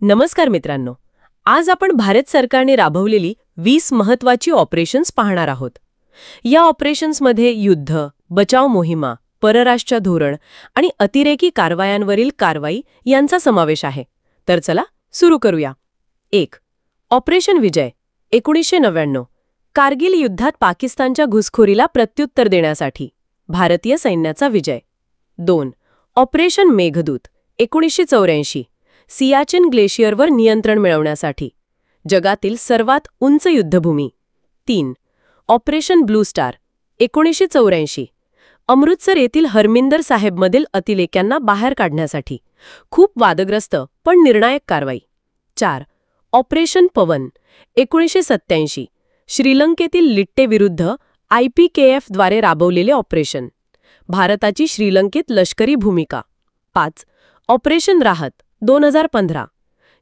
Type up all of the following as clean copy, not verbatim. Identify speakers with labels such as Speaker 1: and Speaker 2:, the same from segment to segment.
Speaker 1: नमस्कार मित्रांनो. आज आपण भारत सरकारने राबवलेली 20 महत्त्वाची ऑपरेशन्स पाहणार आहोत. या ऑपरेशन्समध्ये युद्ध, बचाव मोहिमा, परराष्ट्र धोरण आणि अतिरेकी कारवायांवरील कारवाई यांचा समावेश आहे. तर चला सुरू करूया. 1. ऑपरेशन विजय 1999. कारगिल युद्धात पाकिस्तानच्या घुसखोरीला प्रत्युत्तर देण्यासाठी भारतीय सैन्याचा विजय. 2. ऑपरेशन मेघदूत 1984. सियाचिन ग्लेशियरवर नियंत्रण मिळवण्यासाठी जगातील सर्वात उंच युद्धभूमी. 3. Operation blue star 1984. अमृतसर येथील हरमिंदर साहेबमधील अतिरेक्यांना बाहेर काढण्यासाठी खूप वादग्रस्त पण निर्णायक कारवाई. 4. ऑपरेशन पवन 1987. श्रीलंकेतील लिट्टेविरुद्ध IPKF द्वारे राबवलेले ऑपरेशन. भारताची श्रीलंकेत लष्करी भूमिका. 5. ऑपरेशन राहत 2015.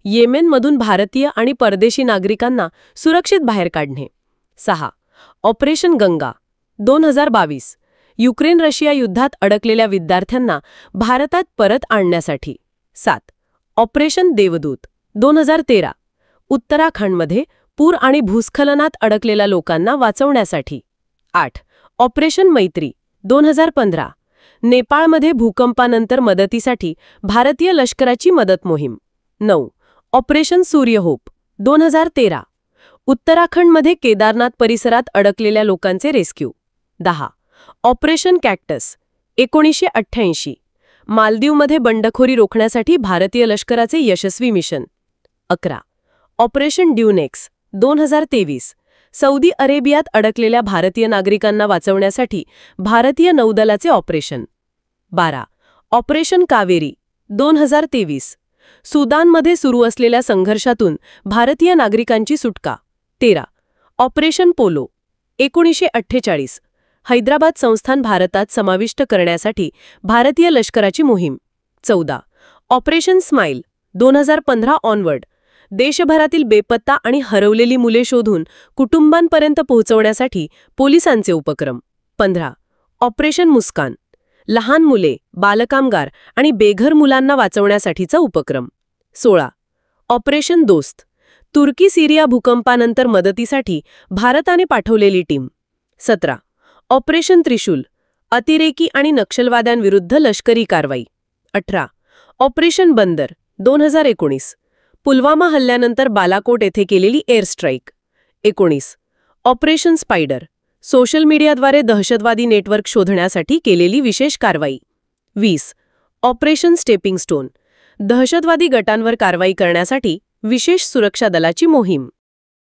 Speaker 1: येमेनमधून भारतीय आणि परदेशी नागरिकांना सुरक्षित बाहेर काढणे. 6. ऑपरेशन गंगा 2022. युक्रेन रशिया युद्धात अडकलेल्या विद्यार्थ्यांना भारतात परत आणण्यासाठी. 7. ऑपरेशन देवदूत 2013. उत्तराखंडमध्ये पूर आणि भूस्खलनात अडकलेल्या लोकांना वाचवण्यासाठी. 8. ऑपरेशन मैत्री 2015. नेपाळमध्ये भूकंपानंतर मदतीसाठी भारतीय लष्कराची मदत मोहीम. 9. ऑपरेशन सूर्यहोप 2013. उत्तराखंडमध्ये केदारनाथ परिसरात अडकलेल्या लोकांचे रेस्क्यू. 10. Operation cactus 1988. मालदीवमध्ये बंडखोरी रोखण्यासाठी भारतीय लष्कराचे यशस्वी मिशन. 11. ऑपरेशन ड्यूनेक्स 2023. सौदी अरेबियात अडकलेल्या भारतीय नागरिकांना वाचवण्यासाठी भारतीय नौदलाचे ऑपरेशन. 12. ऑपरेशन कावेरी 2023. सुदानमध्ये सुरू असलेल्या संघर्षातून भारतीय नागरिकांची सुटका. 13. Operation polo 1948. हैदराबाद संस्थान भारतात समाविष्ट करण्यासाठी भारतीय लष्कराची मोहीम. 14. Operation smile 2015 onward. देशभरातील बेपत्ता आणि हरवलेली मुले शोधून कुटुंबांपर्यंत पोहोचवण्यासाठी पोलिसांचे उपक्रम. 15. ऑपरेशन मुस्कान. लहान मुले, बालकामगार आणि बेघर मुलांना वाचवण्यासाठीचा उपक्रम. 16. ऑपरेशन दोस्त. तुर्की सिरिया भूकंपानंतर मदतीसाठी भारताने पाठवलेली टीम. 17. ऑपरेशन त्रिशूल. अतिरेकी आणि नक्षलवाद्यांविरुद्ध लष्करी कारवाई. 18. ऑपरेशन बंदर 2019. पुलवामा हल्ल्यानंतर बालाकोट येथे केलेली air strike. 19. Operation spider. Social मीडियाद्वारे दहशतवादी नेटवर्क शोधण्यासाठी केलेली विशेष कारवाई. 20. Operation stepping stone. दहशतवादी गटांवर कारवाई करण्यासाठी विशेष सुरक्षा दलाची मोहीम.